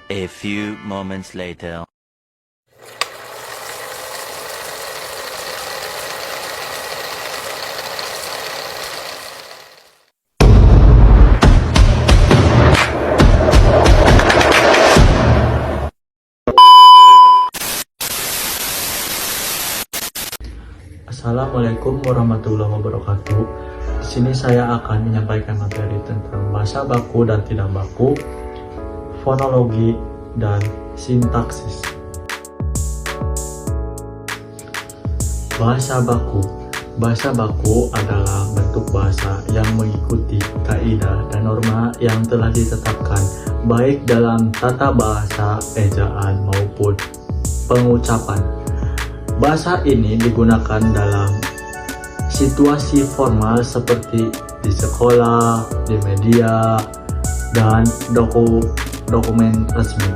A few moments later. Assalamualaikum warahmatullahi wabarakatuh. Di sini saya akan menyampaikan materi tentang bahasa baku dan tidak baku, fonologi, dan sintaksis. Bahasa baku. Bahasa baku adalah bentuk bahasa yang mengikuti kaidah dan norma yang telah ditetapkan baik dalam tata bahasa, ejaan, maupun pengucapan. Bahasa ini digunakan dalam situasi formal seperti di sekolah, di media, dan dokumen resmi.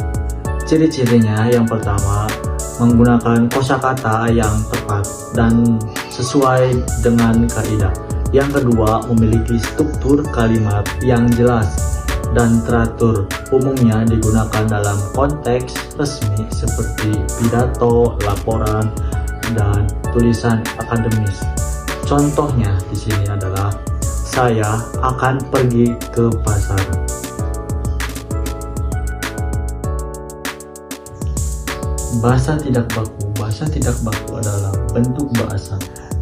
Ciri-cirinya yang pertama, menggunakan kosakata yang tepat dan sesuai dengan kaidah. Yang kedua, memiliki struktur kalimat yang jelas dan teratur, umumnya digunakan dalam konteks resmi seperti pidato, laporan, dan tulisan akademis. Contohnya di sini adalah saya akan pergi ke pasar. Bahasa tidak baku. Bahasa tidak baku adalah bentuk bahasa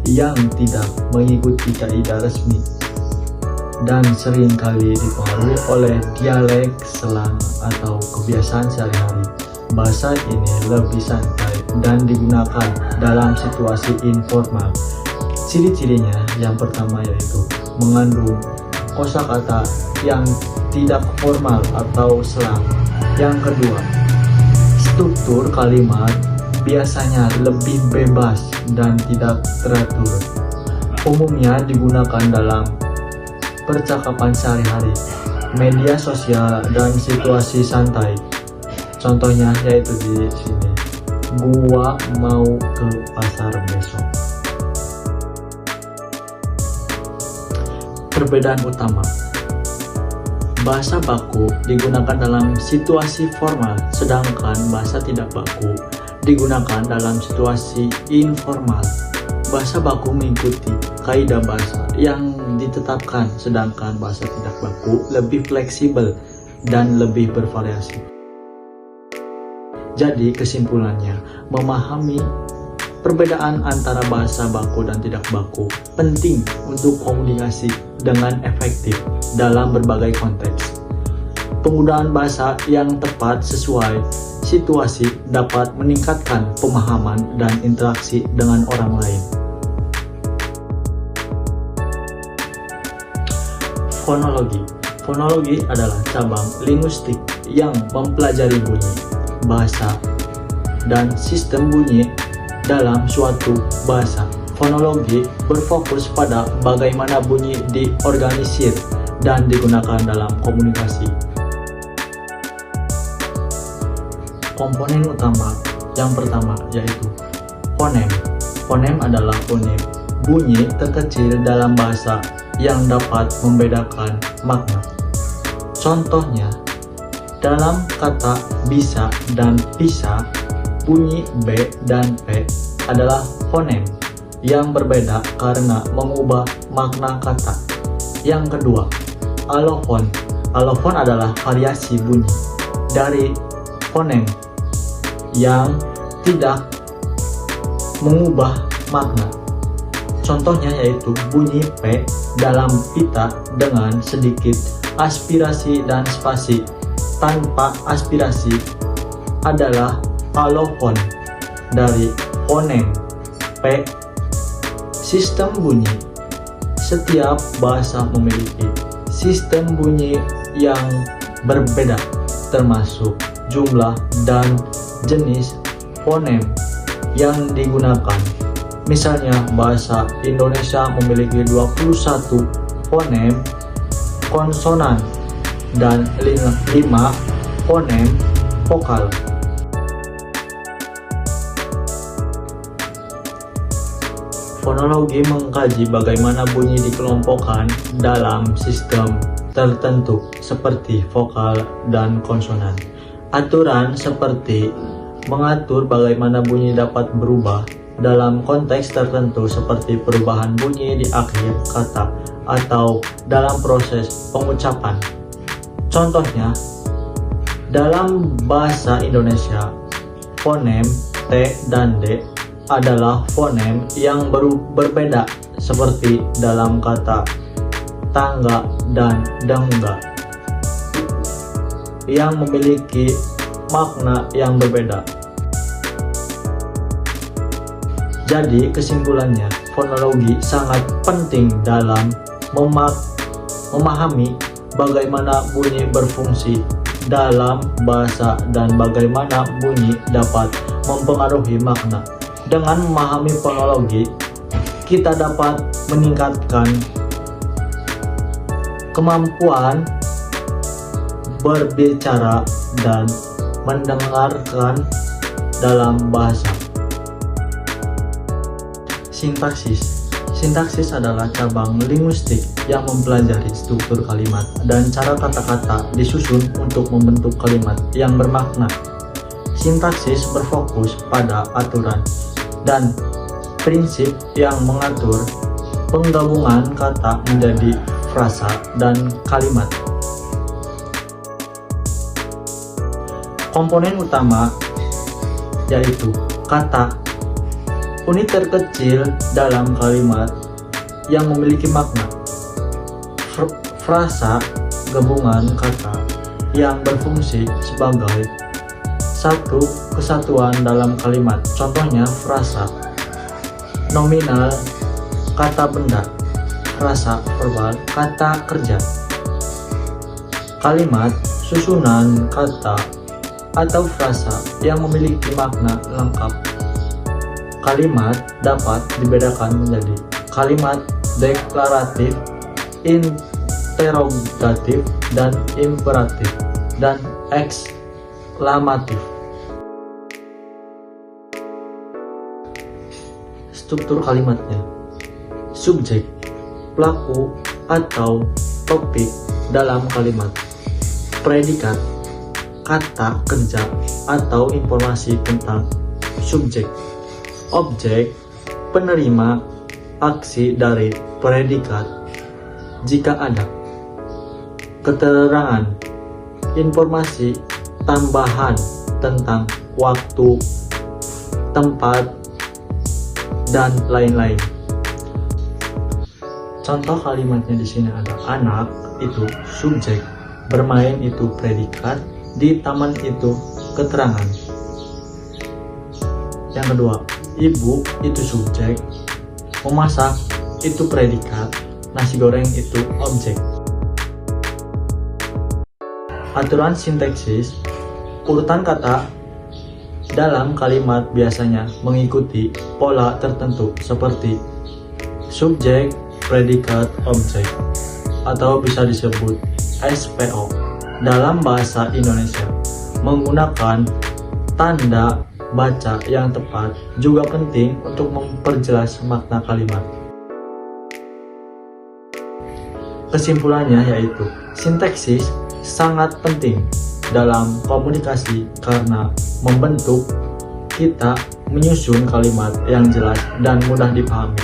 yang tidak mengikuti kaidah resmi dan seringkali dipengaruhi oleh dialek, slang, atau kebiasaan sehari-hari. Bahasa ini lebih santai dan digunakan dalam situasi informal. Ciri-cirinya yang pertama yaitu mengandung kosakata yang tidak formal atau slang. Yang kedua, struktur kalimat biasanya lebih bebas dan tidak teratur. Umumnya digunakan dalam percakapan sehari-hari, media sosial, dan situasi santai. Contohnya yaitu di sini, gua mau ke pasar besok. Perbedaan utama. Bahasa baku digunakan dalam situasi formal, sedangkan bahasa tidak baku digunakan dalam situasi informal. Bahasa baku mengikuti kaidah bahasa yang ditetapkan, sedangkan bahasa tidak baku lebih fleksibel dan lebih bervariasi. Jadi kesimpulannya, memahami perbedaan antara bahasa baku dan tidak baku penting untuk komunikasi dengan efektif dalam berbagai konteks. Penggunaan bahasa yang tepat sesuai situasi dapat meningkatkan pemahaman dan interaksi dengan orang lain. Fonologi. Fonologi adalah cabang linguistik yang mempelajari bunyi, bahasa, dan sistem bunyi dalam suatu bahasa. Fonologi berfokus pada bagaimana bunyi diorganisir dan digunakan dalam komunikasi. Komponen utama yang pertama yaitu fonem. Fonem adalah unit bunyi terkecil dalam bahasa yang dapat membedakan makna. Contohnya, dalam kata bisa dan pisah, bunyi B dan P adalah fonem yang berbeda karena mengubah makna kata. Yang kedua, alofon. Alofon adalah variasi bunyi dari fonem yang tidak mengubah makna. Contohnya yaitu bunyi P dalam pita dengan sedikit aspirasi dan spasi tanpa aspirasi adalah alofon dari fonem P. Sistem bunyi. Setiap bahasa memiliki sistem bunyi yang berbeda, termasuk jumlah dan jenis fonem yang digunakan. Misalnya, bahasa Indonesia memiliki 21 fonem konsonan dan 5 fonem vokal. Fonologi mengkaji bagaimana bunyi dikelompokkan dalam sistem tertentu seperti vokal dan konsonan. Aturan seperti mengatur bagaimana bunyi dapat berubah dalam konteks tertentu seperti perubahan bunyi di akhir kata atau dalam proses pengucapan. Contohnya, dalam bahasa Indonesia, fonem T dan D adalah fonem yang berbeda seperti dalam kata tangga dan dangga yang memiliki makna yang berbeda. Jadi kesimpulannya, fonologi sangat penting dalam memahami bagaimana bunyi berfungsi dalam bahasa dan bagaimana bunyi dapat mempengaruhi makna. Dengan memahami fonologi, kita dapat meningkatkan kemampuan berbicara dan mendengarkan dalam bahasa. Sintaksis adalah cabang linguistik yang mempelajari struktur kalimat dan cara kata-kata disusun untuk membentuk kalimat yang bermakna. Sintaksis berfokus pada aturan dan prinsip yang mengatur penggabungan kata menjadi frasa dan kalimat. Komponen utama yaitu kata, unit terkecil dalam kalimat yang memiliki makna. Frasa, gabungan kata yang berfungsi sebagai satu kesatuan dalam kalimat. Contohnya frasa. Nominal, kata benda. Frasa verbal, kata kerja. Kalimat, susunan kata atau frasa yang memiliki makna lengkap. Kalimat dapat dibedakan menjadi kalimat deklaratif, interrogatif, dan imperatif, dan ekslamatif. Struktur kalimatnya: subjek, pelaku atau topik dalam kalimat. Predikat, kata kerja atau informasi tentang subjek. Objek, penerima aksi dari predikat jika ada. Keterangan, informasi tambahan tentang waktu, tempat, dan lain-lain. Contoh kalimatnya di sini ada: anak itu subjek, bermain itu predikat, di taman itu keterangan. Yang kedua, ibu itu subjek, memasak itu predikat, nasi goreng itu objek. Aturan sintaksis, urutan kata dalam kalimat biasanya mengikuti pola tertentu seperti subjek, predikat, objek, atau bisa disebut SPO. Dalam bahasa Indonesia, menggunakan tanda baca yang tepat juga penting untuk memperjelas makna kalimat. Kesimpulannya yaitu, sintaksis sangat penting dalam komunikasi karena membentuk kita menyusun kalimat yang jelas dan mudah dipahami.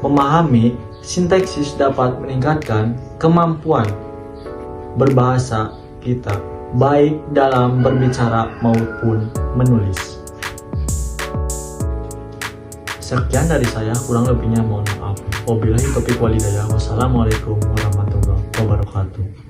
Memahami sintaksis dapat meningkatkan kemampuan berbahasa kita, baik dalam berbicara maupun menulis. Sekian dari saya, kurang lebihnya mohon maaf. Wabillahi taufiq walhidayah. Wassalamualaikum warahmatullahi wabarakatuh.